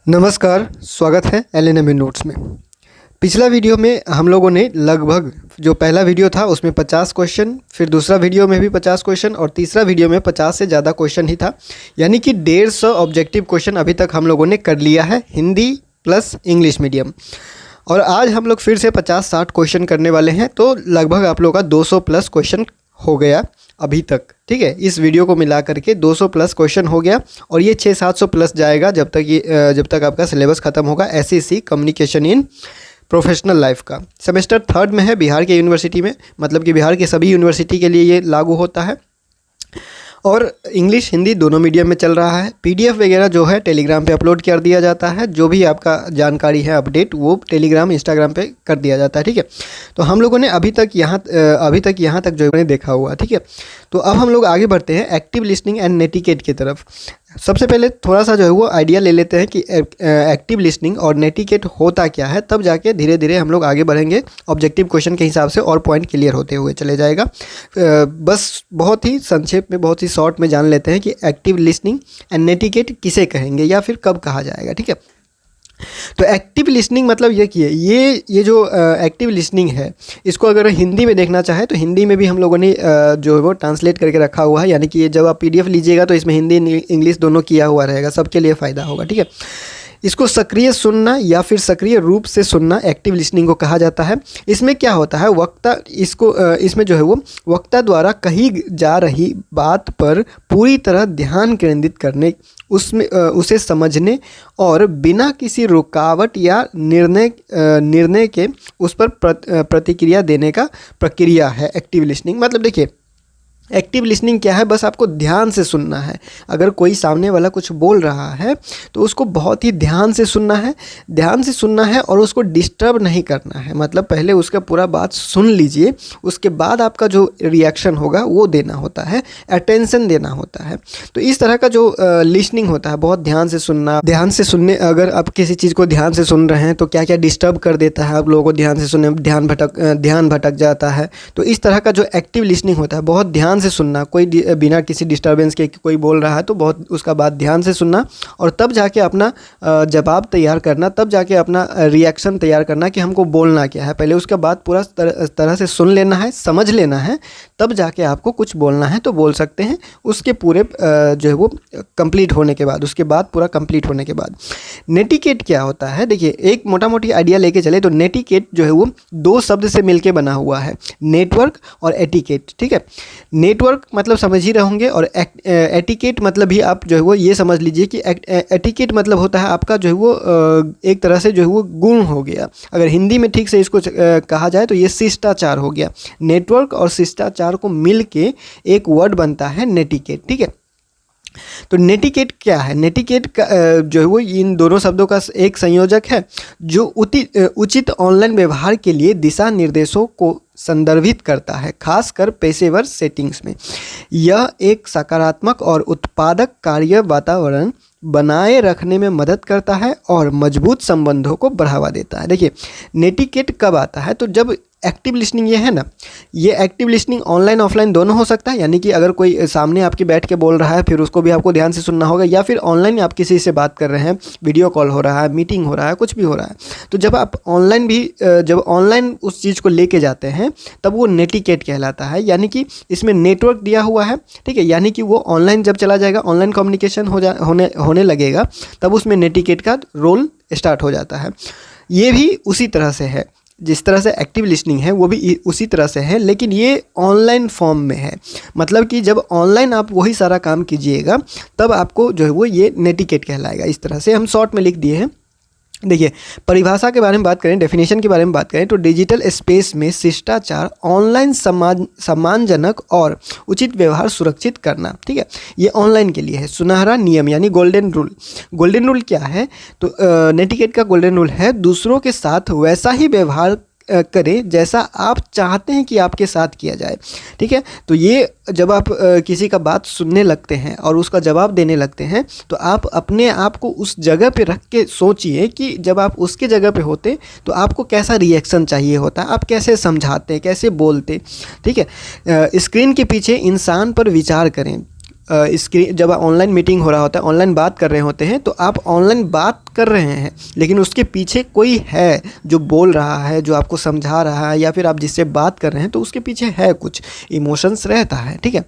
नमस्कार, स्वागत है LNMA नोट्स में। पिछला वीडियो में हम लोगों ने लगभग जो पहला वीडियो था उसमें 50 क्वेश्चन, फिर दूसरा वीडियो में भी 50 क्वेश्चन और तीसरा वीडियो में 50 से ज़्यादा क्वेश्चन ही था, यानी कि 150 ऑब्जेक्टिव क्वेश्चन अभी तक हम लोगों ने कर लिया है हिंदी प्लस इंग्लिश मीडियम। और आज हम लोग फिर से 50-60 क्वेश्चन करने वाले हैं, तो लगभग आप लोगों का 200 प्लस क्वेश्चन हो गया अभी तक। ठीक है, इस वीडियो को मिला करके 200 प्लस क्वेश्चन हो गया और ये 600-700 प्लस जाएगा जब तक आपका सिलेबस ख़त्म होगा SEC communication in professional life का। सेमेस्टर 3 में है बिहार के यूनिवर्सिटी में, मतलब कि बिहार के सभी यूनिवर्सिटी के लिए ये लागू होता है और इंग्लिश हिंदी दोनों मीडियम में चल रहा है। PDF वगैरह जो है टेलीग्राम पे अपलोड कर दिया जाता है, जो भी आपका जानकारी है अपडेट वो टेलीग्राम इंस्टाग्राम पे कर दिया जाता है। ठीक है, तो हम लोगों ने अभी तक यहाँ तक जो है देखा हुआ। ठीक है, तो अब हम लोग आगे बढ़ते हैं एक्टिव लिसनिंग एंड नेटिकेट की तरफ। सबसे पहले थोड़ा सा जो है वो आइडिया ले लेते हैं कि एक्टिव लिसनिंग और नेटिकेट होता क्या है, तब जाके धीरे धीरे हम लोग आगे बढ़ेंगे ऑब्जेक्टिव क्वेश्चन के हिसाब से और पॉइंट क्लियर होते हुए चले जाएगा। बस बहुत ही संक्षेप में, बहुत ही शॉर्ट में जान लेते हैं कि एक्टिव लिसनिंग एंड नेटिकेट किसे कहेंगे या फिर कब कहा जाएगा। ठीक है, तो एक्टिव लिसनिंग मतलब ये जो एक्टिव लिसनिंग है, इसको अगर हिंदी में देखना चाहे तो हिंदी में भी हम लोगों ने जो है वो ट्रांसलेट करके रखा हुआ है, यानी कि ये जब आप PDF लीजिएगा तो इसमें हिंदी इंग्लिश दोनों किया हुआ रहेगा, सबके लिए फ़ायदा होगा। ठीक है, इसको सक्रिय सुनना या फिर सक्रिय रूप से सुनना एक्टिव लिसनिंग को कहा जाता है। इसमें क्या होता है, इसमें जो है वो वक्ता द्वारा कही जा रही बात पर पूरी तरह ध्यान केंद्रित करने, उसे समझने और बिना किसी रुकावट या निर्णय के उस पर प्रतिक्रिया देने का प्रक्रिया है एक्टिव लिसनिंग। मतलब देखिए, एक्टिव लिसनिंग क्या है, बस आपको ध्यान से सुनना है। अगर कोई सामने वाला कुछ बोल रहा है तो उसको बहुत ही ध्यान से सुनना है और उसको डिस्टर्ब नहीं करना है। मतलब पहले उसका पूरा बात सुन लीजिए, उसके बाद आपका जो रिएक्शन होगा वो देना होता है, अटेंशन देना होता है। तो इस तरह का जो लिसनिंग होता है, बहुत ध्यान से सुनने, अगर आप किसी चीज़ को ध्यान से सुन रहे हैं तो क्या क्या डिस्टर्ब कर देता है आप लोगों को, ध्यान से सुनने ध्यान भटक जाता है। तो इस तरह का जो एक्टिव लिसनिंग होता है, बहुत ध्यान से सुनना, कोई बिना किसी डिस्टर्बेंस के कोई बोल रहा है तो बहुत उसका बात ध्यान से सुनना और तब जाके अपना जवाब तैयार करना, तब जाके अपना रिएक्शन तैयार करना कि हमको बोलना क्या है। पहले उसका बात पूरा तरह से सुन लेना है, समझ लेना है, तब जाके आपको कुछ बोलना है तो बोल सकते हैं। उसके पूरे जो है वो कंप्लीट होने के बाद, उसके बाद पूरा कंप्लीट होने के बाद नेटिकेट क्या होता है। देखिए, एक मोटा मोटी आइडिया लेके चले तो नेटिकेट जो है वो 2 शब्द से मिलके बना हुआ है, नेटवर्क और एटिकेट। ठीक है, नेटवर्क मतलब समझ ही रहे होंगे और एटिकेट मतलब भी आप जो है वो ये समझ लीजिए कि एटिकेट मतलब होता है आपका जो है वो एक तरह से जो है वो गुण हो गया। अगर हिंदी में ठीक से इसको कहा जाए तो ये शिष्टाचार हो गया। नेटवर्क और शिष्टाचार को मिल के एक वर्ड बनता है नेटिकेट। ठीक है, तो नेटिकेट क्या है, नेटिकेट का जो है वो इन दोनों शब्दों का एक संयोजक है जो उचित ऑनलाइन व्यवहार के लिए दिशा निर्देशों को संदर्भित करता है, खासकर पेशेवर सेटिंग्स में। यह एक सकारात्मक और उत्पादक कार्य वातावरण बनाए रखने में मदद करता है और मजबूत संबंधों को बढ़ावा देता है। देखिए, नेटिकेट कब आता है, तो जब एक्टिव लिसनिंग ये है ना, ये एक्टिव लिसनिंग ऑनलाइन ऑफलाइन दोनों हो सकता है। यानी कि अगर कोई सामने आपके बैठ के बोल रहा है फिर उसको भी आपको ध्यान से सुनना होगा, या फिर ऑनलाइन आप किसी से बात कर रहे हैं, वीडियो कॉल हो रहा है, मीटिंग हो रहा है, कुछ भी हो रहा है, तो जब आप जब ऑनलाइन उस चीज़ को लेके जाते हैं तब वो नेटिकेट कहलाता है। यानी कि इसमें नेटवर्क दिया हुआ है। ठीक है, यानी कि वो ऑनलाइन जब चला जाएगा, ऑनलाइन कम्युनिकेशन होने लगेगा, तब उसमें नेटिकेट का रोल स्टार्ट हो जाता है। ये भी उसी तरह से है, जिस तरह से एक्टिव लिसनिंग है वो भी उसी तरह से है, लेकिन ये ऑनलाइन फॉर्म में है। मतलब कि जब ऑनलाइन आप वही सारा काम कीजिएगा तब आपको जो है वो ये नेटिकेट कहलाएगा। इस तरह से हम शॉर्ट में लिख दिए हैं। देखिए, परिभाषा के बारे में बात करें, डेफिनेशन के बारे में बात करें तो डिजिटल स्पेस में शिष्टाचार, ऑनलाइन सम्मानजनक और उचित व्यवहार सुरक्षित करना। ठीक है, ये ऑनलाइन के लिए है। सुनहरा नियम यानी गोल्डन रूल। गोल्डन रूल क्या है, तो नेटिकेट का गोल्डन रूल है दूसरों के साथ वैसा ही व्यवहार करें जैसा आप चाहते हैं कि आपके साथ किया जाए। ठीक है, तो ये जब आप किसी का बात सुनने लगते हैं और उसका जवाब देने लगते हैं तो आप अपने आप को उस जगह पे रख के सोचिए कि जब आप उसके जगह पे होते तो आपको कैसा रिएक्शन चाहिए होता, आप कैसे समझाते, कैसे बोलते। ठीक है, स्क्रीन के पीछे इंसान पर विचार करें, स्क्रीन, जब ऑनलाइन मीटिंग हो रहा होता है, ऑनलाइन बात कर रहे होते हैं, तो आप ऑनलाइन बात कर रहे हैं लेकिन उसके पीछे कोई है जो बोल रहा है, जो आपको समझा रहा है, या फिर आप जिससे बात कर रहे हैं तो उसके पीछे है कुछ इमोशंस रहता है, ठीक है।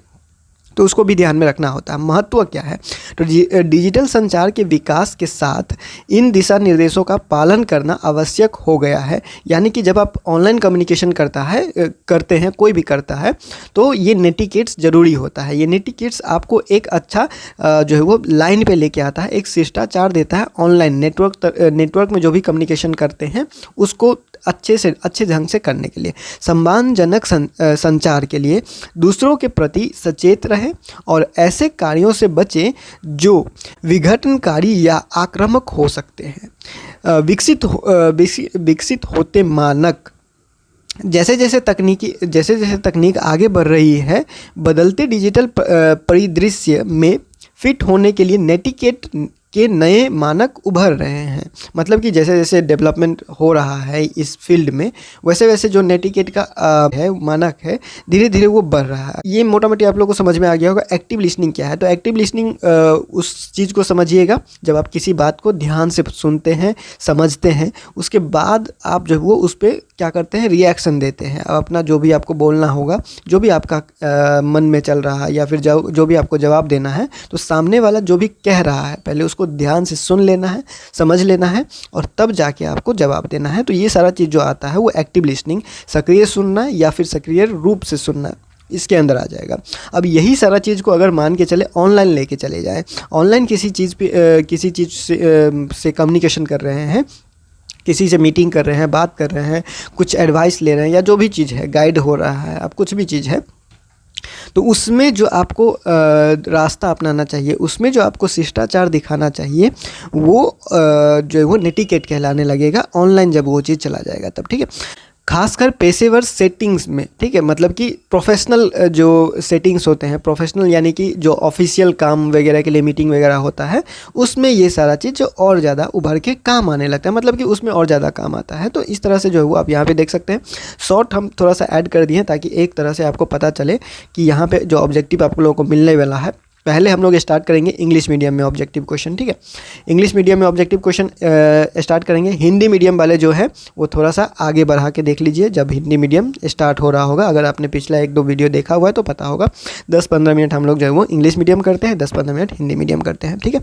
तो उसको भी ध्यान में रखना होता है। महत्व क्या है, तो डिजिटल संचार के विकास के साथ इन दिशा निर्देशों का पालन करना आवश्यक हो गया है। यानी कि जब आप ऑनलाइन कम्युनिकेशन करते हैं, कोई भी करता है, तो ये नेटिकेट्स ज़रूरी होता है। ये नेटिकेट्स आपको एक अच्छा जो है वो लाइन पे लेके आता है, एक शिष्टाचार देता है। ऑनलाइन नेटवर्क में जो भी कम्युनिकेशन करते हैं उसको अच्छे ढंग से करने के लिए, सम्मानजनक संचार के लिए दूसरों के प्रति सचेत रहें और ऐसे कार्यों से बचें जो विघटनकारी या आक्रामक हो सकते हैं। विकसित होते मानक, जैसे जैसे तकनीक आगे बढ़ रही है, बदलते डिजिटल परिदृश्य में फिट होने के लिए नेटिकेट के नए मानक उभर रहे हैं। मतलब कि जैसे जैसे डेवलपमेंट हो रहा है इस फील्ड में, वैसे वैसे जो नेटिकेट का है मानक है, धीरे धीरे वो बढ़ रहा है। ये मोटा मोटी आप लोगों को समझ में आ गया होगा। एक्टिव लिसनिंग क्या है, तो एक्टिव लिसनिंग उस चीज़ को समझिएगा जब आप किसी बात को ध्यान से सुनते हैं, समझते हैं, उसके बाद आप जो वो उस पर क्या करते हैं, रिएक्शन देते हैं। अपना जो भी आपको बोलना होगा, जो भी आपका मन में चल रहा है, या फिर जो भी आपको जवाब देना है, तो सामने वाला जो भी कह रहा है पहले उसको ध्यान से सुन लेना है, समझ लेना है, और तब जाके आपको जवाब देना है। तो ये सारा चीज़ जो आता है वो एक्टिव लिसनिंग, सक्रिय सुनना या फिर सक्रिय रूप से सुनना, इसके अंदर आ जाएगा। अब यही सारा चीज़ को अगर मान के चले ऑनलाइन लेके चले जाए, ऑनलाइन किसी चीज़ से कम्युनिकेशन कर रहे हैं, किसी से मीटिंग कर रहे हैं, बात कर रहे हैं, कुछ एडवाइस ले रहे हैं, या जो भी चीज़ है, गाइड हो रहा है, अब कुछ भी चीज़ है, तो उसमें जो आपको रास्ता अपनाना चाहिए, उसमें जो आपको शिष्टाचार दिखाना चाहिए, वो जो है वो नेटिकेट कहलाने लगेगा ऑनलाइन जब वो चीज़ चला जाएगा तब, ठीक है। खासकर पेशेवर सेटिंग्स में, ठीक है, मतलब कि प्रोफेशनल जो सेटिंग्स होते हैं, प्रोफेशनल यानी कि जो ऑफिशियल काम वगैरह के लिए मीटिंग वगैरह होता है, उसमें ये सारा चीज़ जो और ज़्यादा उभर के काम आने लगता है, मतलब कि उसमें और ज़्यादा काम आता है। तो इस तरह से जो है वो आप यहाँ पे देख सकते हैं। शॉर्ट हम थोड़ा सा ऐड कर दिए ताकि एक तरह से आपको पता चले कि यहाँ पे जो ऑब्जेक्टिव आप लोगों को मिलने वाला है। पहले हम लोग स्टार्ट करेंगे इंग्लिश मीडियम में ऑब्जेक्टिव क्वेश्चन, ठीक है। इंग्लिश मीडियम में ऑब्जेक्टिव क्वेश्चन स्टार्ट करेंगे। हिंदी मीडियम वाले जो है वो थोड़ा सा आगे बढ़ा के देख लीजिए जब हिंदी मीडियम स्टार्ट हो रहा होगा। अगर आपने पिछला 1-2 वीडियो देखा हुआ है तो पता होगा 10-15 मिनट हम लोग जो है वो इंग्लिश मीडियम करते हैं, 10-15 मिनट हिंदी मीडियम करते हैं, ठीक है।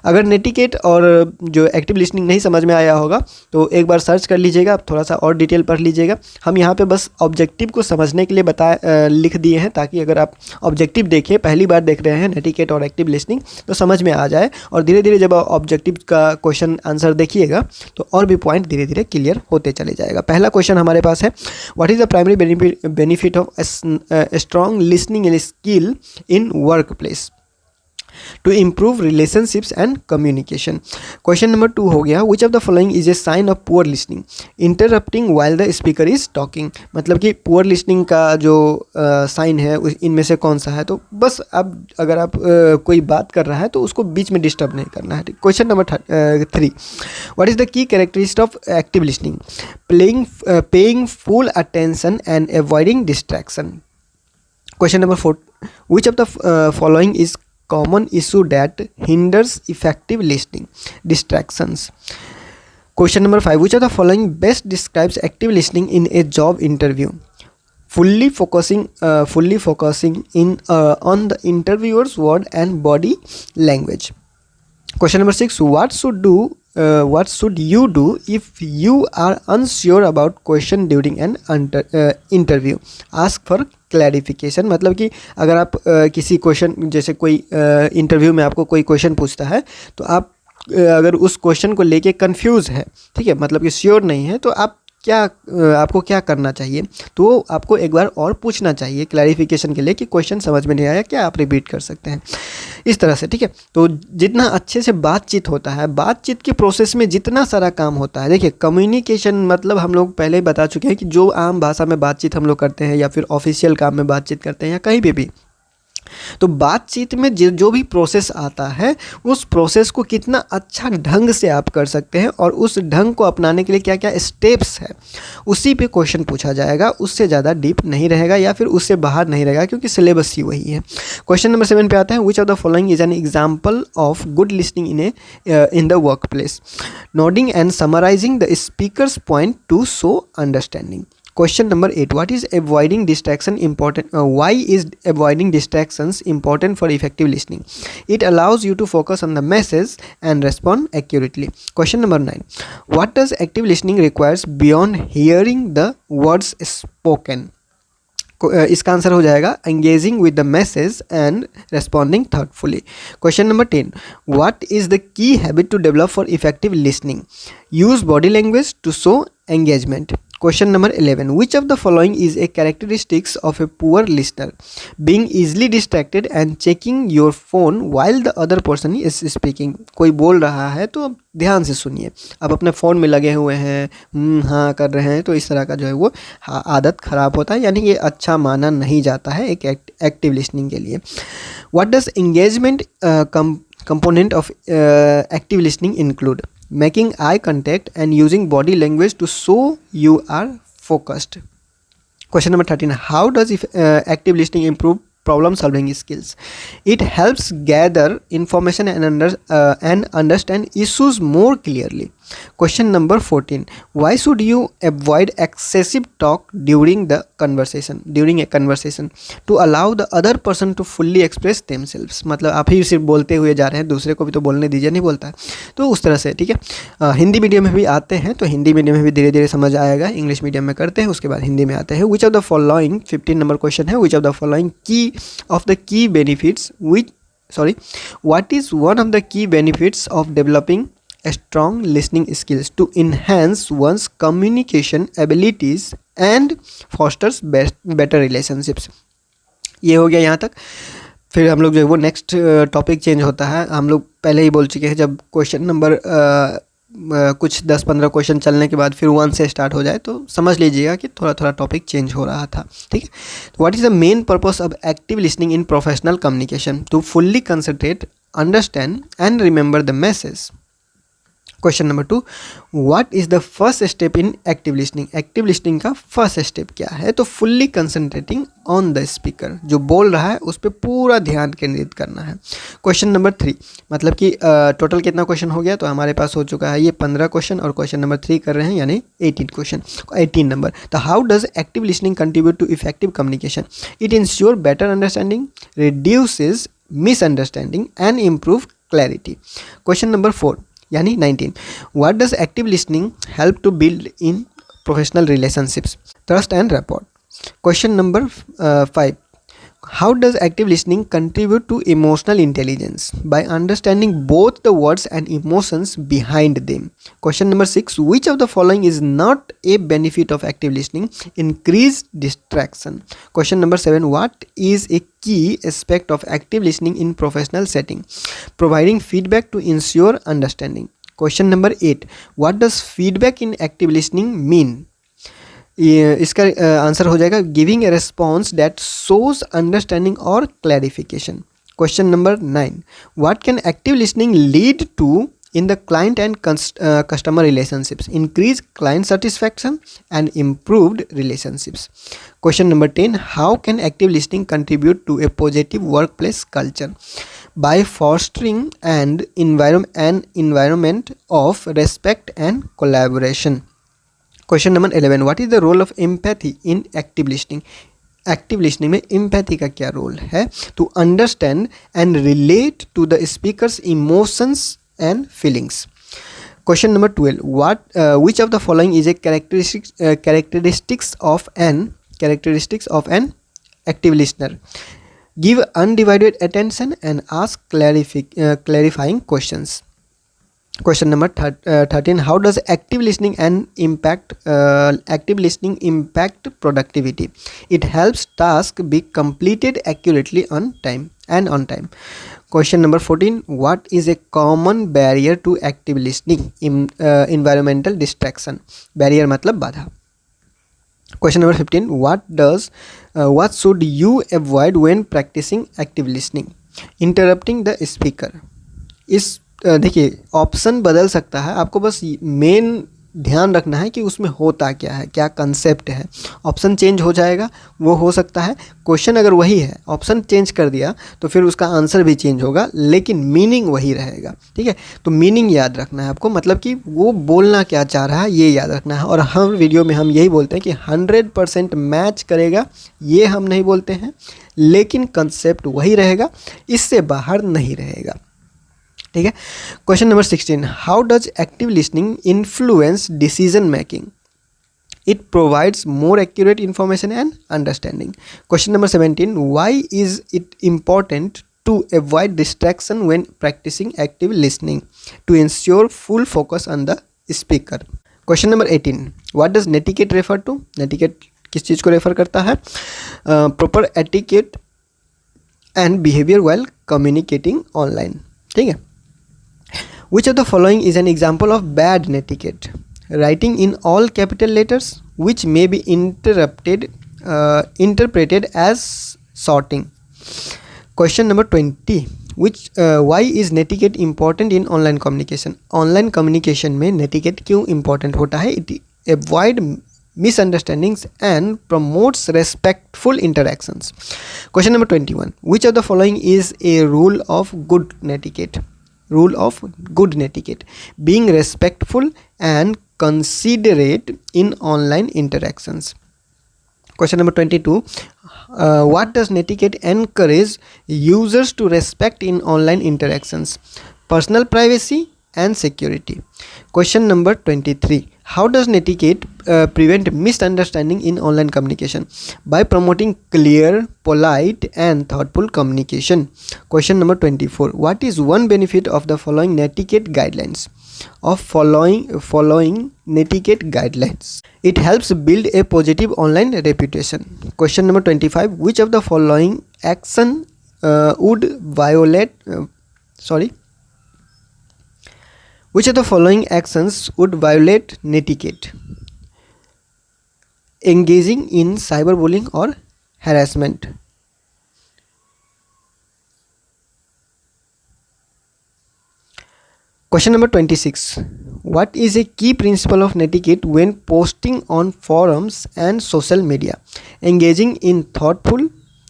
अगर नेटिकेट और जो एक्टिव लिसनिंग नहीं समझ में आया होगा तो एक बार सर्च कर लीजिएगा, आप थोड़ा सा और डिटेल पढ़ लीजिएगा। हम यहाँ पर बस ऑब्जेक्टिव को समझने के लिए लिख दिए हैं ताकि अगर आप ऑब्जेक्टिव देखिए, पहली बार देख रहे हैं नेटिकेट और एक्टिव लिसनिंग, तो समझ में आ जाए, और धीरे धीरे जब ऑब्जेक्टिव का क्वेश्चन आंसर देखिएगा तो और भी पॉइंट धीरे धीरे क्लियर होते चले जाएगा। पहला क्वेश्चन हमारे पास है, what is the primary benefit of strong listening skill in workplace to improve relationships and communication. Question number 2 हो गया, which of the following is a sign of poor listening, interrupting while the speaker is talking. मतलब कि poor listening का जो sign है इनमें से कौन सा है, तो बस अब अगर आप कोई बात कर रहा है तो उसको बीच में डिस्टर्ब नहीं करना है। Question number 3, what is the key characteristic of active listening, paying full attention and avoiding distraction. Question number 4, which of the following is common issue that hinders effective listening, distractions. Question number 5, which of the following best describes active listening in a job interview, fully focusing in on the interviewer's word and body language. Question number 6, what should you do if you are unsure about question during an interview, ask for clarification. मतलब कि अगर आप किसी question, जैसे कोई interview में आपको कोई क्वेश्चन पूछता है तो आप अगर उस क्वेश्चन को लेके कंफ्यूज है, ठीक है, मतलब कि श्योर नहीं है, तो आपको क्या करना चाहिए, तो आपको एक बार और पूछना चाहिए क्लैरिफिकेशन के लिए कि क्वेश्चन समझ में नहीं आया क्या, आप रिपीट कर सकते हैं, इस तरह से, ठीक है। तो जितना अच्छे से बातचीत होता है, बातचीत के प्रोसेस में जितना सारा काम होता है, देखिए कम्युनिकेशन मतलब हम लोग पहले ही बता चुके हैं कि जो आम भाषा में बातचीत हम लोग करते हैं या फिर ऑफिशियल काम में बातचीत करते हैं या कहीं भी तो बातचीत में जो भी प्रोसेस आता है उस प्रोसेस को कितना अच्छा ढंग से आप कर सकते हैं और उस ढंग को अपनाने के लिए क्या क्या स्टेप्स है, उसी पे क्वेश्चन पूछा जाएगा। उससे ज़्यादा डीप नहीं रहेगा या फिर उससे बाहर नहीं रहेगा, क्योंकि सिलेबस ही वही है। क्वेश्चन नंबर 7 पे आता है, which of the following is an example of good listening in the workplace? Nodding and summarising the speaker's point to show understanding. Question number 8. What is avoiding distraction important? Why is avoiding distractions important for effective listening? It allows you to focus on the message and respond accurately. Question number 9. What does active listening requires beyond hearing the words spoken? इसका answer हो जाएगा engaging with the message and responding thoughtfully. Question number 10. What is the key habit to develop for effective listening? Use body language to show engagement. Question number 11. Which of the following is a characteristics of a poor listener? Being easily distracted and checking your phone while the other person is speaking. कोई बोल रहा है तो ध्यान से सुनिए, आप अपने फ़ोन में लगे हुए हैं, हाँ कर रहे हैं, तो इस तरह का जो है वो आदत ख़राब होता है, यानी ये अच्छा माना नहीं जाता है एक एक्टिव लिसनिंग के लिए। What does engagement component of active listening include? Making eye contact and using body language to show you are focused. Question number 13. How does active listening improve problem solving skills? It helps gather information and understand issues more clearly. Question number 14. Why should you avoid excessive talk during a conversation? To allow the other person to fully express themselves. मतलब आप ही सिर्फ बोलते हुए जा रहे हैं, दूसरे को भी तो बोलने दीजिए, नहीं बोलता है तो उस तरह से, ठीक है। हिंदी मीडियम में भी आते हैं तो हिंदी मीडियम में भी धीरे धीरे समझ आएगा, इंग्लिश मीडियम में करते हैं उसके बाद हिंदी में आते हैं। विच of the following, 15 number question है, which of the following key benefits what is one of the key benefits of developing a strong listening skills to enhance one's communication abilities and fosters better relationships? ये हो गया यहाँ तक। फिर हम लोग जो है वो नेक्स्ट टॉपिक चेंज होता है। हम लोग पहले ही बोल चुके हैं, जब क्वेश्चन नंबर कुछ 10-15 क्वेश्चन चलने के बाद फिर 1 से स्टार्ट हो जाए तो समझ लीजिएगा कि थोड़ा थोड़ा टॉपिक चेंज हो रहा था, ठीक है। What is the main purpose of active listening in professional communication? To fully concentrate, understand and remember the message. Question number 2. What is the first step in active listening? Active listening का first step क्या है? तो fully concentrating on the speaker, जो बोल रहा है उस पर पूरा ध्यान केंद्रित करना है। क्वेश्चन नंबर 3, मतलब कि टोटल कितना क्वेश्चन हो गया? तो हमारे पास हो चुका है ये 15 क्वेश्चन और क्वेश्चन नंबर 3 कर रहे हैं, यानी 18 क्वेश्चन, 18 नंबर। तो how does active listening contribute to effective communication? It ensure better understanding, reduces misunderstanding and improve clarity. Question number 4 यानी 19. What does active listening help to build in professional relationships? Trust and rapport. Question number 5. How does active listening contribute to emotional intelligence? By understanding both the words and emotions behind them. Question number 6. Which of the following is not a benefit of active listening? Increased distraction. Question number 7. What is a key aspect of active listening in professional setting? Providing feedback to ensure understanding. Question number 8. What does feedback in active listening mean? इसका answer हो जाएगा giving a response that shows understanding और clarification. Question number 9. What can active listening lead to in the client and customer relationships? Increase client satisfaction and improved relationships. Question number 10. How can active listening contribute to a positive workplace culture? By fostering an environment of respect and collaboration. Question number 11. What is the role of empathy in active listening? Active listening में empathy का क्या role है? To understand and relate to the speaker's emotions and feelings. Question number 12. Which of the following is a characteristics of an active listener? Give undivided attention and ask clarifying questions. Question number 13. How does active listening impact productivity? It helps tasks be completed accurately on time. Question number 14. What is a common barrier to active listening? Environmental distraction. Barrier मतलब बाधा. Question number 15, what should you avoid when practicing active listening? Interrupting the speaker. इस देखिए option बदल सकता है, आपको बस main ध्यान रखना है कि उसमें होता क्या है, क्या कंसेप्ट है। ऑप्शन चेंज हो जाएगा, वो हो सकता है। क्वेश्चन अगर वही है, ऑप्शन चेंज कर दिया तो फिर उसका आंसर भी चेंज होगा, लेकिन मीनिंग वही रहेगा। ठीक है, तो मीनिंग याद रखना है आपको, मतलब कि वो बोलना क्या चाह रहा है ये याद रखना है। और हर वीडियो में हम यही बोलते हैं कि 100% मैच करेगा, ये हम नहीं बोलते हैं, लेकिन कंसेप्ट वही रहेगा, इससे बाहर नहीं रहेगा। ठीक है। Question number 16, how does active listening influence decision making? It provides more accurate information and understanding. Question number 17, why is it important to avoid distraction when practicing active listening to ensure full focus on the speaker? Question number 18, what does netiquette refer to? Netiquette किस चीज़ को refer करता है? Proper etiquette and behaviour while communicating online. ठीक है। Which of the following is an example of bad netiquette? Writing in all capital letters, which may be interpreted as sorting. Question number 20. Why is netiquette important in online communication? Online communication में netiquette क्यों important होता है? It avoid misunderstandings and promotes respectful interactions. Question number 21. Which of the following is a rule of good netiquette? Rule of good netiquette: being respectful and considerate in online interactions. Question number 22, what does netiquette encourage users to respect in online interactions? Personal privacy and security. Question number 23, how does netiquette prevent misunderstanding in online communication? By promoting clear, polite and thoughtful communication. Question number 24, what is one benefit of the following netiquette guidelines? Following netiquette guidelines, it helps build a positive online reputation. Question number 25, which of the following action would violate Which of the following actions would violate netiquette? Engaging in cyberbullying or harassment. Question number 26. What is a key principle of netiquette when posting on forums and social media? Engaging in thoughtful,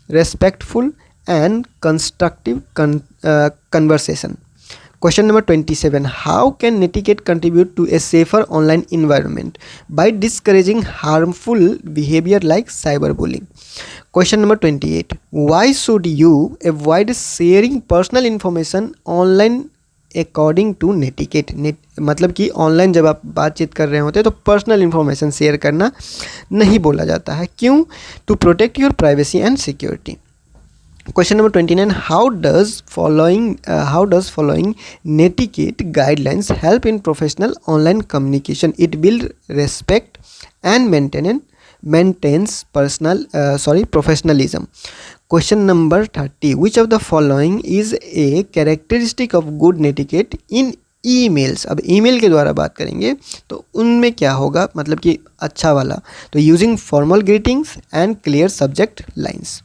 respectful and constructive conversation. Question number 27. How can netiquette contribute to a safer online environment? By discouraging harmful behavior like cyberbullying. Question number 28. Why should you avoid sharing personal information online according to netiquette? मतलब कि online जब आप बातचीत कर रहे होते हैं तो पर्सनल इन्फॉर्मेशन शेयर करना नहीं बोला जाता है। क्यों? To protect your privacy and security. Question number 29. How does following netiquette guidelines help in professional online communication? It builds respect and maintains professionalism. Question number 30. Which of the following is a characteristic of good netiquette in emails? अब email के द्वारा बात करेंगे तो उनमें क्या होगा, मतलब कि अच्छा वाला, तो using formal greetings and clear subject lines.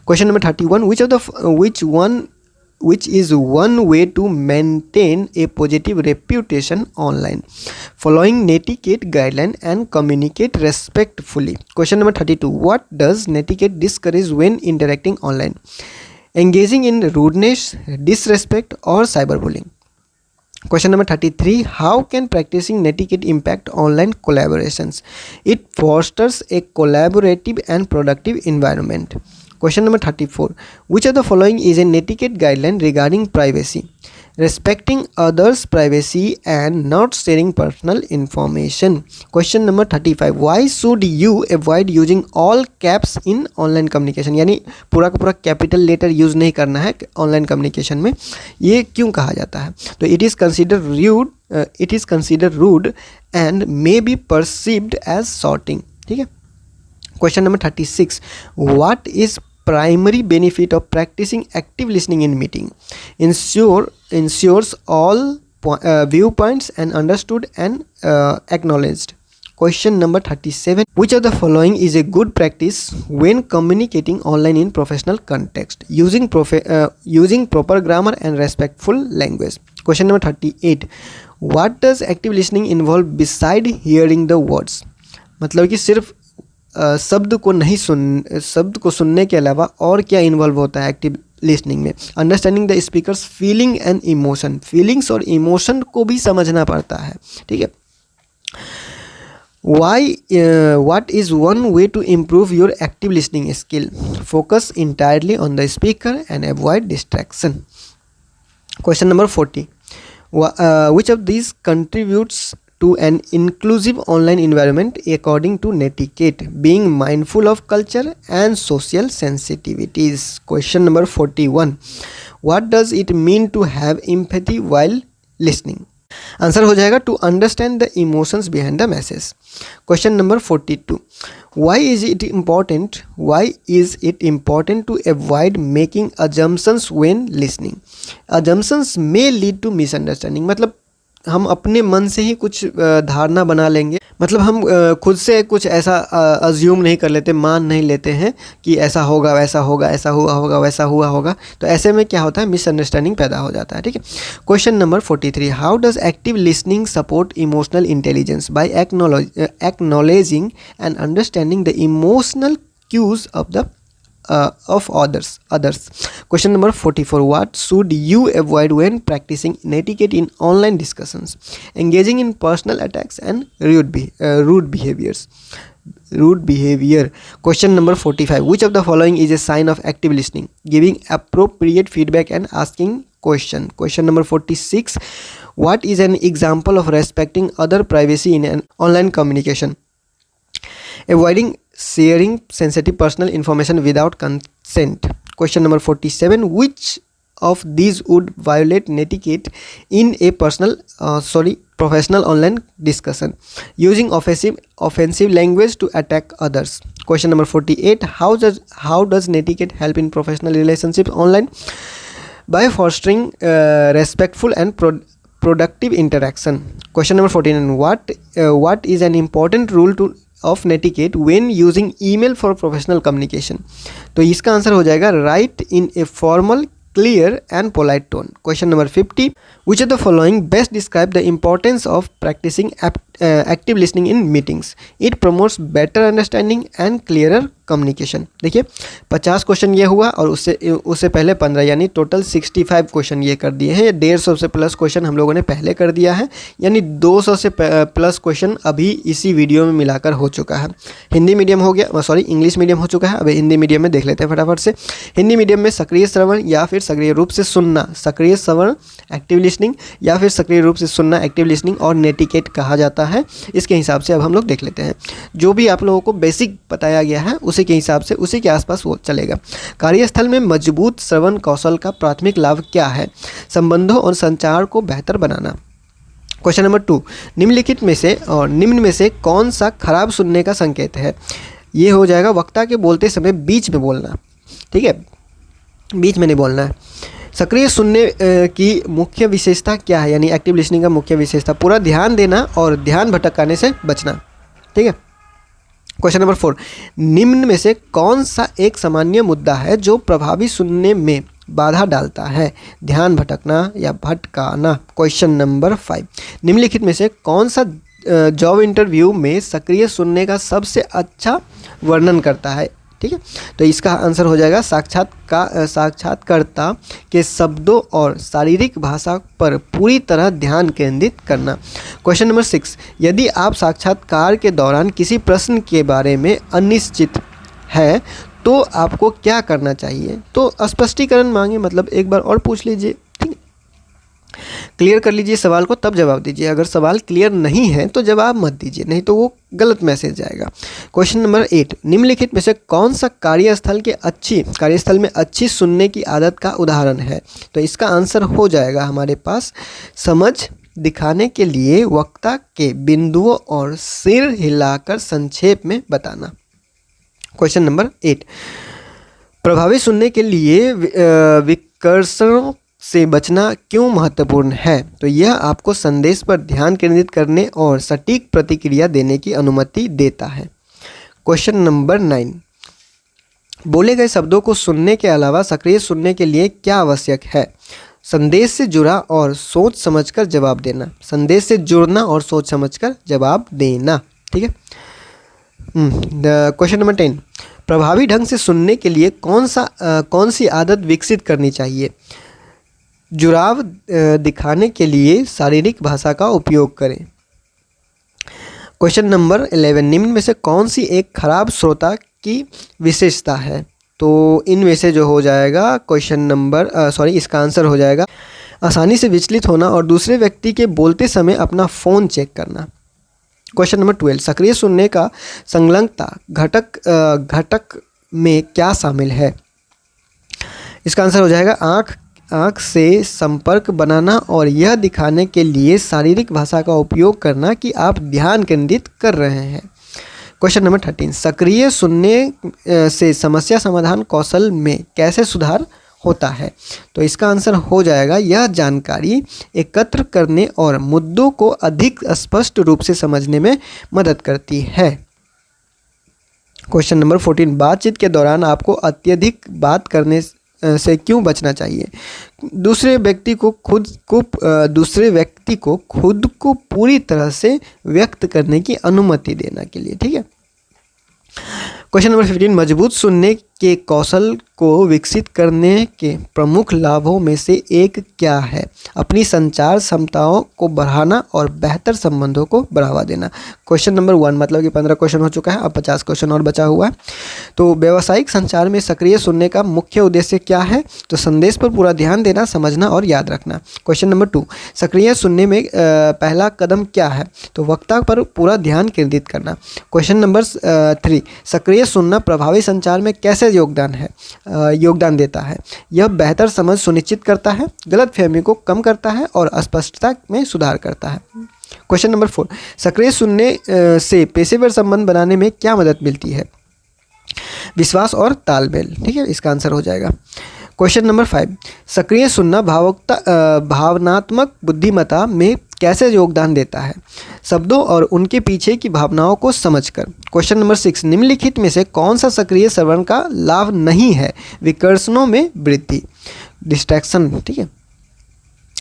Question number 31. Which is one way to maintain a positive reputation online? Following netiquette guideline and communicate respectfully. Question number 32. What does netiquette discourage when interacting online? Engaging in rudeness, disrespect or cyberbullying. Question number 33. How can practicing netiquette impact online collaborations? It fosters a collaborative and productive environment. Question number 34. Which of the following is a netiquette guideline regarding privacy? Respecting others' privacy and not sharing personal information. Question number 35. Why should you avoid using all caps in online communication? यानी पूरा का पूरा capital letter use नहीं करना है online communication में। ये क्यों कहा जाता है? तो it is consider rude and may be perceived as sorting. ठीक है। Question number 36. What is primary benefit of practicing active listening in meeting? Ensures all viewpoints and understood and acknowledged. Question number 37, which of the following is a good practice when communicating online in professional context using proper grammar and respectful language. Question number 38, what does active listening involve beside hearing the words, मतलब कि सिर्फ शब्द को सुनने के अलावा और क्या इन्वॉल्व होता है एक्टिव लिसनिंग में। Understanding the speakers feeling and emotion, feelings और इमोशन को भी समझना पड़ता है, ठीक है। What is one way to improve your active listening skill? Focus entirely on the speaker and avoid distraction. Question number 40. Which of these contributes to an inclusive online environment according to Netiquette? Being mindful of culture and social sensitivities. Question number 41. What does it mean to have empathy while listening? Answer हो जाएगा to understand the emotions behind the message. Question number 42, why is it important to avoid making assumptions when listening? Assumptions may lead to misunderstanding, मतलब हम अपने मन से ही कुछ धारणा बना लेंगे, मतलब हम खुद से कुछ ऐसा अज्यूम नहीं कर लेते, मान नहीं लेते हैं कि ऐसा होगा वैसा होगा, ऐसा हुआ होगा वैसा हुआ होगा, तो ऐसे में क्या होता है, मिसअंडरस्टैंडिंग पैदा हो जाता है, ठीक है। Question number 43, how does active listening support emotional intelligence? By acknowledging and understanding the emotional cues of others. Question number 44, what should you avoid when practicing netiquette in online discussions? Engaging in personal attacks and rude behavior. Question number 45, which of the following is a sign of active listening? Giving appropriate feedback and asking question. Question number 46, what is an example of respecting other privacy in an online communication? Avoiding sharing sensitive personal information without consent. Question number 47, which of these would violate netiquette in a professional online discussion? Using offensive language to attack others. Question number 48, how does netiquette help in professional relationships online? By fostering respectful and productive interaction. Question number 49, what is an important rule of netiquette when using email for professional communication? तो इसका answer हो जाएगा write in a formal, clear and polite tone. Question number 50, which of the following best describe the importance of practicing active listening in meetings? It promotes better understanding and clearer communication. देखिए 50 question ये हुआ और उससे पहले 15, यानी total 65 question ये कर दिए हैं। 150 से प्लस क्वेश्चन हम लोगों ने पहले कर दिया है, यानी 200 से प्लस क्वेश्चन अभी इसी वीडियो में मिलाकर हो चुका है। हिंदी मीडियम हो गया, इंग्लिश मीडियम हो चुका है। अभी हिंदी मीडियम में देख लेते हैं फटाफट से। हिंदी मीडियम में सक्रिय श्रवण या फिर सक्रिय रूप से सुनना, सक्रिय श्रवण एक्टिव लिसनिंग या फिर सक्रिय रूप से सुनना एक्टिव लिसनिंग और नेटिकेट कहा जाता है। इसके हिसाब से अब हम लोग देख लेते हैं। जो भी आप लोगों को बेसिक बताया गया है उसी के हिसाब से उसी के आसपास वो चलेगा। कार्यस्थल में मजबूत श्रवण कौशल का प्राथमिक लाभ क्या है? संबंधों और संचार को बेहतर बनाना। क्वेश्चन नंबर 2, निम्न में से कौन सा खराब सुनने का संकेत है? ये हो जाएगा वक्ता के बोलते समय बीच में बोलना, ठीक है, बीच में नहीं बोलना है। सक्रिय सुनने की मुख्य विशेषता क्या है? यानी एक्टिव लिसनिंग का मुख्य विशेषता पूरा ध्यान देना और ध्यान भटकाने से बचना, ठीक है। क्वेश्चन नंबर 4, निम्न में से कौन सा एक सामान्य मुद्दा है जो प्रभावी सुनने में बाधा डालता है? ध्यान भटकना या भटकाना। क्वेश्चन नंबर 5, निम्नलिखित में से कौन सा जॉब इंटरव्यू में सक्रिय सुनने का सबसे अच्छा वर्णन करता है? ठीक है, तो इसका आंसर हो जाएगा साक्षात्कारकर्ता के शब्दों और शारीरिक भाषा पर पूरी तरह ध्यान केंद्रित करना। क्वेश्चन नंबर 6, यदि आप साक्षात्कार के दौरान किसी प्रश्न के बारे में अनिश्चित है तो आपको क्या करना चाहिए? तो स्पष्टीकरण मांगे, मतलब एक बार और पूछ लीजिए, ठीक है, क्लियर कर लीजिए सवाल को, तब जवाब दीजिए। अगर सवाल क्लियर नहीं है तो जवाब मत दीजिए, नहीं तो वो गलत मैसेज जाएगा। क्वेश्चन नंबर 8, निम्नलिखित में से कौन सा कार्यस्थल में अच्छी सुनने की आदत का उदाहरण है? तो इसका आंसर हो जाएगा हमारे पास समझ दिखाने के लिए वक्ता के बिंदुओं और सिर हिलाकर संक्षेप में बताना। क्वेश्चन नंबर 8, प्रभावी सुनने के लिए विकर्षणों से बचना क्यों महत्वपूर्ण है? तो यह आपको संदेश पर ध्यान केंद्रित करने और सटीक प्रतिक्रिया देने की अनुमति देता है। क्वेश्चन नंबर 9, बोले गए शब्दों को सुनने के अलावा सक्रिय सुनने के लिए क्या आवश्यक है? संदेश से जुड़ा और सोच समझकर जवाब देना। संदेश से जुड़ना और सोच समझकर जवाब देना। ठीक है। क्वेश्चन नंबर 10, प्रभावी ढंग से सुनने के लिए कौन सी आदत विकसित करनी चाहिए? जुड़ाव दिखाने के लिए शारीरिक भाषा का उपयोग करें। क्वेश्चन नंबर 11, निम्न में से कौन सी एक खराब श्रोता की विशेषता है? तो इनमें से जो हो जाएगा क्वेश्चन नंबर इसका आंसर हो जाएगा आसानी से विचलित होना और दूसरे व्यक्ति के बोलते समय अपना फ़ोन चेक करना। क्वेश्चन नंबर 12, सक्रिय सुनने का संलग्नता घटक में क्या शामिल है? इसका आंसर हो जाएगा आँख से संपर्क बनाना और यह दिखाने के लिए शारीरिक भाषा का उपयोग करना कि आप ध्यान केंद्रित कर रहे हैं। क्वेश्चन नंबर 13, सक्रिय सुनने से समस्या समाधान कौशल में कैसे सुधार होता है? तो इसका आंसर हो जाएगा यह जानकारी एकत्र करने और मुद्दों को अधिक स्पष्ट रूप से समझने में मदद करती है। क्वेश्चन नंबर 14, बातचीत के दौरान आपको अत्यधिक बात करने से क्यों बचना चाहिए? दूसरे व्यक्ति को खुद को पूरी तरह से व्यक्त करने की अनुमति देना के लिए। ठीक है। क्वेश्चन नंबर 15, मजबूत सुनने के कौशल को विकसित करने के प्रमुख लाभों में से एक क्या है? अपनी संचार क्षमताओं को बढ़ाना और बेहतर संबंधों को बढ़ावा देना। क्वेश्चन नंबर 1 मतलब कि 15 क्वेश्चन हो चुका है, अब 50 क्वेश्चन और बचा हुआ है। तो व्यावसायिक संचार में सक्रिय सुनने का मुख्य उद्देश्य क्या है? तो संदेश पर पूरा ध्यान देना, समझना और याद रखना। क्वेश्चन नंबर 2, सक्रिय सुनने में पहला कदम क्या है? तो वक्ता पर पूरा ध्यान केंद्रित करना। क्वेश्चन नंबर 3, सक्रिय सुनना प्रभावी संचार में कैसे योगदान देता है? यह बेहतर समझ सुनिश्चित करता है, गलतफहमी को कम करता है और अस्पष्टता में सुधार करता है। क्वेश्चन नंबर 4, सक्रिय सुनने से पेशेवर संबंध बनाने में क्या मदद मिलती है? विश्वास और तालमेल। ठीक है, इसका आंसर हो जाएगा। क्वेश्चन नंबर 5, सक्रिय सुनना भावनात्मक बुद्धिमत्ता में कैसे योगदान देता है? शब्दों और उनके पीछे की भावनाओं को समझकर। क्वेश्चन नंबर 6, निम्नलिखित में से कौन सा सक्रिय श्रवण का लाभ नहीं है? विकर्षणों में वृद्धि, डिस्ट्रैक्शन। ठीक है।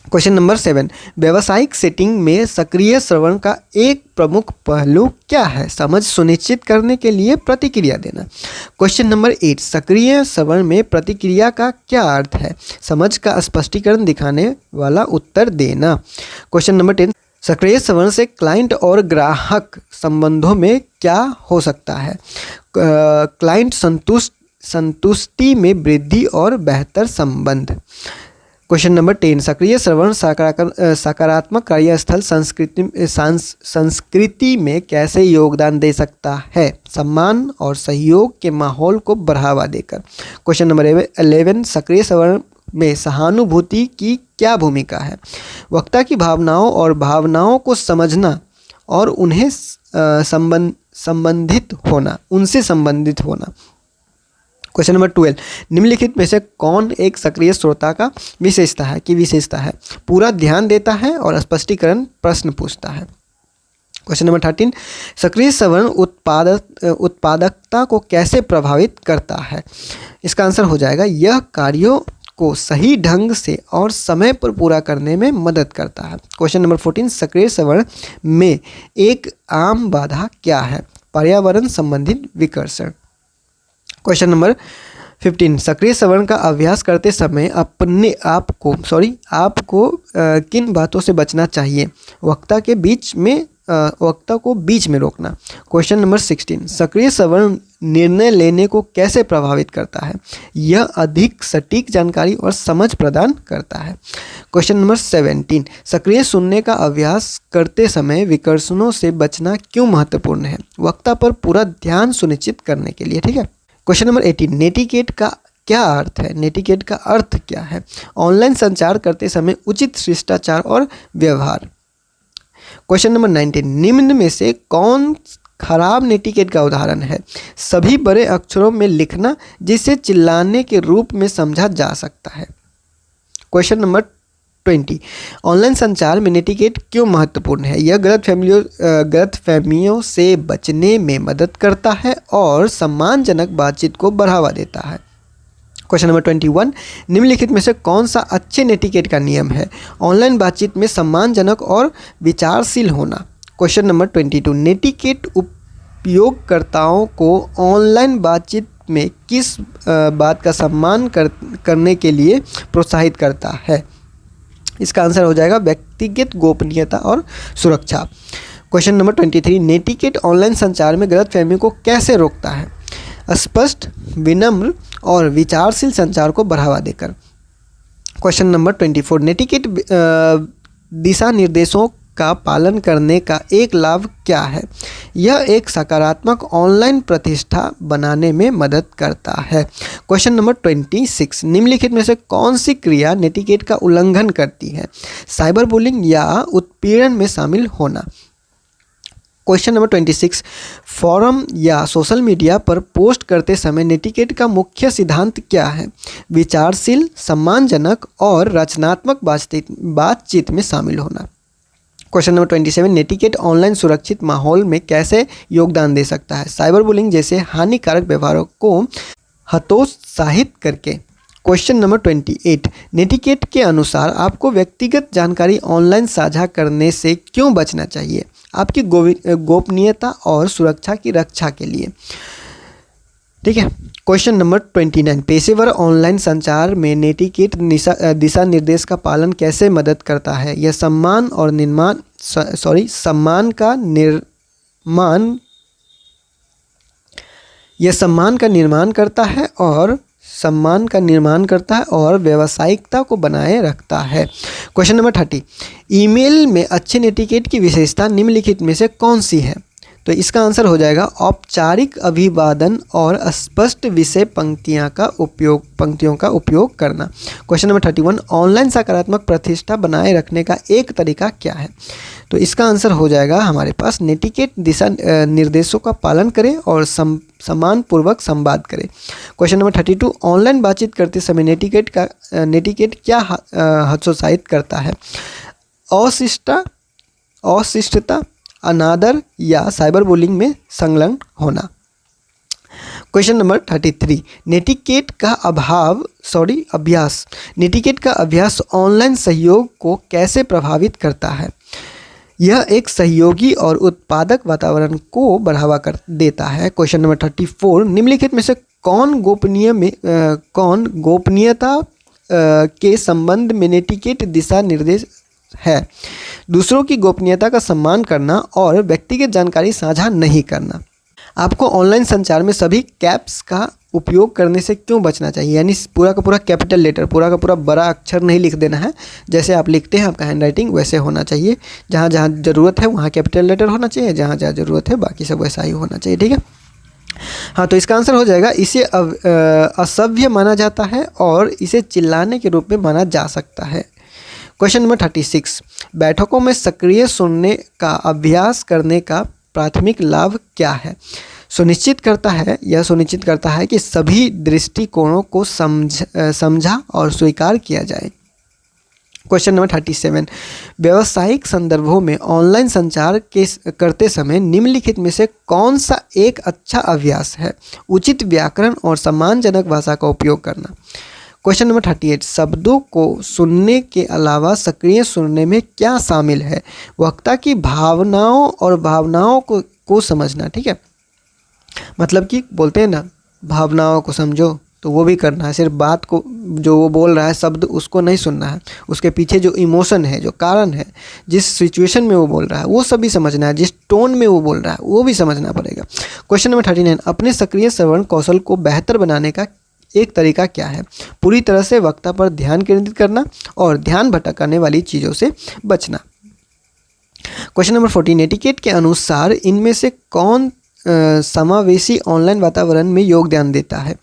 क्वेश्चन नंबर 7, व्यावसायिक सेटिंग में सक्रिय श्रवण का एक प्रमुख पहलू क्या है? समझ सुनिश्चित करने के लिए प्रतिक्रिया देना। क्वेश्चन नंबर 8, सक्रिय श्रवण में प्रतिक्रिया का क्या अर्थ है? समझ का स्पष्टीकरण दिखाने वाला उत्तर देना। क्वेश्चन नंबर 10, सक्रिय श्रवण से क्लाइंट और ग्राहक संबंधों में क्या हो सकता है? क्लाइंट संतुष्टि में वृद्धि और बेहतर संबंध। क्वेश्चन नंबर 10, सक्रिय श्रवण सकारात्मक कार्यस्थल संस्कृति में कैसे योगदान दे सकता है? सम्मान और सहयोग के माहौल को बढ़ावा देकर। क्वेश्चन नंबर 11, सक्रिय श्रवण में सहानुभूति की क्या भूमिका है? वक्ता की भावनाओं को समझना और उन्हें संबंधित होना। क्वेश्चन नंबर 12, निम्नलिखित में से कौन एक सक्रिय श्रोता का विशेषता है? पूरा ध्यान देता है और स्पष्टीकरण प्रश्न पूछता है। क्वेश्चन नंबर 13, सक्रिय श्रवण उत्पादकता को कैसे प्रभावित करता है? इसका आंसर हो जाएगा यह कार्यों को सही ढंग से और समय पर पूरा करने में मदद करता है। क्वेश्चन नंबर 14, सक्रिय श्रवण में एक आम बाधा क्या है? पर्यावरण संबंधित विकर्षण। क्वेश्चन नंबर 15, सक्रिय श्रवण का अभ्यास करते समय आपको किन बातों से बचना चाहिए? वक्ता को बीच में रोकना। क्वेश्चन नंबर 16, सक्रिय श्रवण निर्णय लेने को कैसे प्रभावित करता है? यह अधिक सटीक जानकारी और समझ प्रदान करता है। क्वेश्चन नंबर 17, सक्रिय सुनने का अभ्यास करते समय विकर्षणों से बचना क्यों महत्वपूर्ण है? वक्ता पर पूरा ध्यान सुनिश्चित करने के लिए। ठीक है। क्वेश्चन नंबर 18, नेटिकेट का क्या अर्थ है? नेटिकेट का अर्थ क्या है? ऑनलाइन संचार करते समय उचित शिष्टाचार और व्यवहार। क्वेश्चन नंबर 19, निम्न में से कौन खराब नेटिकेट का उदाहरण है? सभी बड़े अक्षरों में लिखना जिसे चिल्लाने के रूप में समझा जा सकता है। क्वेश्चन नंबर 20, ऑनलाइन संचार में नेटिकेट क्यों महत्वपूर्ण है? यह गलतफहमियों से बचने में मदद करता है और सम्मानजनक बातचीत को बढ़ावा देता है। क्वेश्चन नंबर 21, निम्नलिखित में से कौन सा अच्छे नेटिकेट का नियम है? ऑनलाइन बातचीत में सम्मानजनक और विचारशील होना। क्वेश्चन नंबर 22, नेटिकेट उपयोगकर्ताओं को ऑनलाइन बातचीत में किस बात का सम्मान करने के लिए प्रोत्साहित करता है? इसका आंसर हो जाएगा व्यक्तिगत गोपनीयता और सुरक्षा। क्वेश्चन नंबर 23, नेटिकेट ऑनलाइन संचार में गलतफहमी को कैसे रोकता है? स्पष्ट, विनम्र और विचारशील संचार को बढ़ावा देकर। क्वेश्चन नंबर 24, नेटिकेट दिशा निर्देशों का पालन करने का एक लाभ क्या है? यह एक सकारात्मक ऑनलाइन प्रतिष्ठा बनाने में मदद करता है। क्वेश्चन नंबर 26, निम्नलिखित में से कौन सी क्रिया नेटिकेट का उल्लंघन करती है? साइबर बुलिंग या उत्पीड़न में शामिल होना। क्वेश्चन नंबर 26, फोरम या सोशल मीडिया पर पोस्ट करते समय नेटिकेट का मुख्य सिद्धांत क्या है? विचारशील, सम्मानजनक और रचनात्मक बातचीत में शामिल होना। क्वेश्चन नंबर 27, नेटिकेट ऑनलाइन सुरक्षित माहौल में कैसे योगदान दे सकता है? साइबर बुलिंग जैसे हानिकारक व्यवहारों को हतोत्साहित करके। क्वेश्चन नंबर 28, नेटिकेट के अनुसार आपको व्यक्तिगत जानकारी ऑनलाइन साझा करने से क्यों बचना चाहिए? आपकी गोपनीयता और सुरक्षा की रक्षा के लिए। ठीक है। क्वेश्चन नंबर 29, पेशेवर ऑनलाइन संचार में नेटिकेट दिशा निर्देश का पालन कैसे मदद करता है? यह सम्मान का निर्माण करता है और व्यावसायिकता को बनाए रखता है। क्वेश्चन नंबर 30, ईमेल में अच्छे नेटिकेट की विशेषता निम्नलिखित में से कौन सी है? तो इसका आंसर हो जाएगा औपचारिक अभिवादन और स्पष्ट विषय पंक्तियों का उपयोग करना। क्वेश्चन नंबर 31, ऑनलाइन सकारात्मक प्रतिष्ठा बनाए रखने का एक तरीका क्या है? तो इसका आंसर हो जाएगा हमारे पास नेटिकेट दिशा निर्देशों का पालन करें और सम्मानपूर्वक संवाद करें। क्वेश्चन नंबर 32, ऑनलाइन बातचीत करते समय नेटिकेट क्या हतोत्साहित करता है? अशिष्टता, अनादर या साइबर बुलिंग में संलग्न होना। क्वेश्चन नंबर 33, नेटिकेट का अभ्यास ऑनलाइन सहयोग को कैसे प्रभावित करता है? यह एक सहयोगी और उत्पादक वातावरण को बढ़ावा देता है। क्वेश्चन नंबर 34, निम्नलिखित में से कौन गोपनीयता के संबंध में नेटिकेट दिशा निर्देश है? दूसरों की गोपनीयता का सम्मान करना और व्यक्तिगत जानकारी साझा नहीं करना। आपको ऑनलाइन संचार में सभी कैप्स का उपयोग करने से क्यों बचना चाहिए? यानी पूरा का पूरा कैपिटल लेटर, पूरा का पूरा बड़ा अक्षर नहीं लिख देना है। जैसे आप लिखते हैं आपका हैंडराइटिंग वैसे होना चाहिए। जहाँ जहाँ ज़रूरत है वहाँ कैपिटल लेटर होना चाहिए, जहाँ जहाँ ज़रूरत है बाकी सब वैसा ही होना चाहिए। ठीक है। हाँ, तो इसका आंसर हो जाएगा इसे असभ्य माना जाता है और इसे चिल्लाने के रूप में माना जा सकता है। क्वेश्चन नंबर 36, बैठकों में सक्रिय सुनने का अभ्यास करने का प्राथमिक लाभ क्या है? सुनिश्चित करता है कि सभी दृष्टिकोणों को समझा और स्वीकार किया जाए। क्वेश्चन नंबर 37, व्यावसायिक संदर्भों में ऑनलाइन संचार करते समय निम्नलिखित में से कौन सा एक अच्छा अभ्यास है? उचित व्याकरण और सम्मानजनक भाषा का उपयोग करना। क्वेश्चन नंबर 38, शब्दों को सुनने के अलावा सक्रिय सुनने में क्या शामिल है? वक्ता की भावनाओं को समझना। ठीक है, मतलब कि बोलते हैं ना भावनाओं को समझो, तो वो भी करना है। सिर्फ बात को जो वो बोल रहा है शब्द उसको नहीं सुनना है, उसके पीछे जो इमोशन है, जो कारण है, जिस सिचुएशन में वो बोल रहा है वो सभी समझना है, जिस टोन में वो बोल रहा है वो भी समझना पड़ेगा। क्वेश्चन नंबर 39, अपने सक्रिय श्रवण कौशल को बेहतर बनाने का एक तरीका क्या है? पूरी तरह से वक्ता पर ध्यान केंद्रित करना और ध्यान भटकाने वाली चीज़ों से बचना। क्वेश्चन नंबर 40, नेटिकेट के अनुसार इनमें से कौन समावेशी ऑनलाइन वातावरण में योगदान देता है?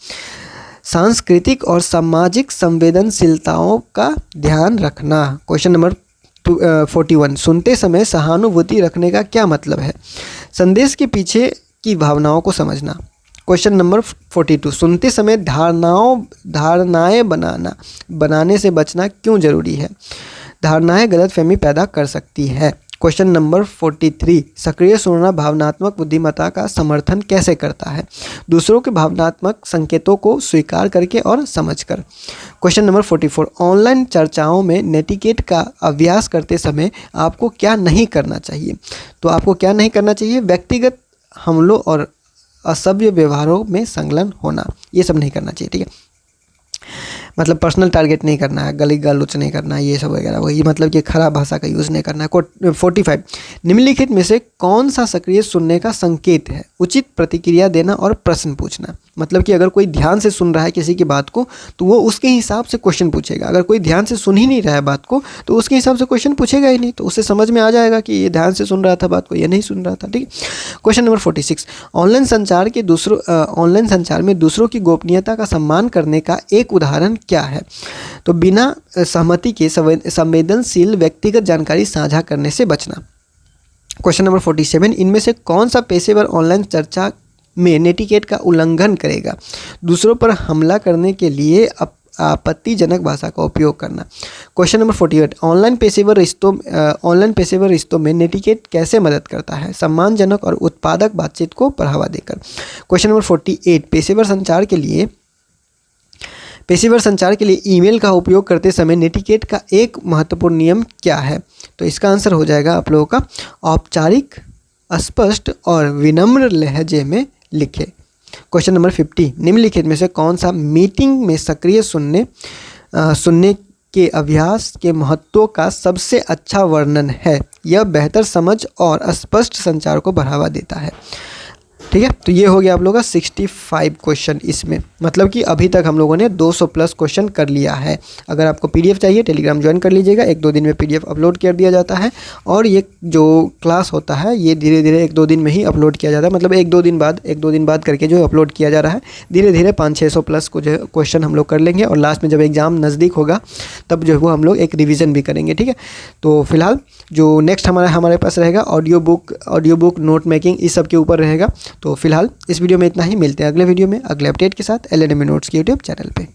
सांस्कृतिक और सामाजिक संवेदनशीलताओं का ध्यान रखना। क्वेश्चन नंबर 41, सुनते समय सहानुभूति रखने का क्या मतलब है? संदेश के पीछे की भावनाओं को समझना। क्वेश्चन नंबर 42, सुनते समय धारणाएं बनाने से बचना क्यों जरूरी है? धारणाएं गलतफहमी पैदा कर सकती है। क्वेश्चन नंबर 43, सक्रिय सुनना भावनात्मक बुद्धिमत्ता का समर्थन कैसे करता है? दूसरों के भावनात्मक संकेतों को स्वीकार करके और समझकर। क्वेश्चन नंबर 44, ऑनलाइन चर्चाओं में नेटिकेट का अभ्यास करते समय आपको क्या नहीं करना चाहिए? तो आपको क्या नहीं करना चाहिए? व्यक्तिगत हमलों और असभ्य व्यवहारों में संलग्न होना, ये सब नहीं करना चाहिए, ठीक है। मतलब पर्सनल टारगेट नहीं करना है, गली गलोच नहीं करना है, ये सब वगैरह, वही मतलब कि खराब भाषा का यूज़ नहीं करना है। 45, निम्नलिखित में से कौन सा सक्रिय सुनने का संकेत है? उचित प्रतिक्रिया देना और प्रश्न पूछना। मतलब कि अगर कोई ध्यान से सुन रहा है किसी की बात को तो वो उसके हिसाब से क्वेश्चन पूछेगा। अगर कोई ध्यान से सुन ही नहीं रहा है बात को तो उसके हिसाब से क्वेश्चन पूछेगा ही नहीं, तो उससे समझ में आ जाएगा कि ये ध्यान से सुन रहा था बात को, ये नहीं सुन रहा था, ठीक है। क्वेश्चन नंबर 46, ऑनलाइन संचार में दूसरों की गोपनीयता का सम्मान करने का एक उदाहरण क्या है? तो बिना सहमति के संवेदनशील व्यक्तिगत जानकारी साझा करने से बचना। क्वेश्चन नंबर 47, इनमें से कौन सा पेशेवर ऑनलाइन चर्चा में नेटिकेट का उल्लंघन करेगा? दूसरों पर हमला करने के लिए आपत्तिजनक भाषा का उपयोग करना। क्वेश्चन नंबर 48, ऑनलाइन पेशेवर रिश्तों में नेटिकेट कैसे मदद करता है? सम्मानजनक और उत्पादक बातचीत को बढ़ावा देकर। क्वेश्चन नंबर 48, पेशेवर संचार के लिए ईमेल का उपयोग करते समय नेटिकेट का एक महत्वपूर्ण नियम क्या है? तो इसका आंसर हो जाएगा आप लोगों का औपचारिक, स्पष्ट और विनम्र लहजे में लिखे। क्वेश्चन नंबर 50, निम्नलिखित में से कौन सा मीटिंग में सक्रिय सुनने के अभ्यास के महत्व का सबसे अच्छा वर्णन है? यह बेहतर समझ और स्पष्ट संचार को बढ़ावा देता है, ठीक है। तो ये हो गया आप लोगों का 65 क्वेश्चन इसमें, मतलब कि अभी तक हम लोगों ने 200 प्लस क्वेश्चन कर लिया है। अगर आपको पीडीएफ चाहिए टेलीग्राम ज्वाइन कर लीजिएगा, 1-2 दिन में पीडीएफ अपलोड कर दिया जाता है। और ये जो क्लास होता है ये धीरे धीरे 1-2 दिन में ही अपलोड किया जाता है, मतलब 1-2 दिन बाद करके जो अपलोड किया जा रहा है। धीरे धीरे 500-600 प्लस को जो क्वेश्चन हम लोग कर लेंगे और लास्ट में जब एग्ज़ाम नज़दीक होगा तब जो है वो हम लोग एक रिविज़न भी करेंगे, ठीक है। तो फिलहाल जो नेक्स्ट हमारे पास रहेगा ऑडियो बुक नोट मेकिंग, इस सब के ऊपर रहेगा। तो फिलहाल इस वीडियो में इतना ही, मिलते हैं अगले वीडियो में अगले अपडेट के साथ LNME नोट्स के यूट्यूब चैनल पे।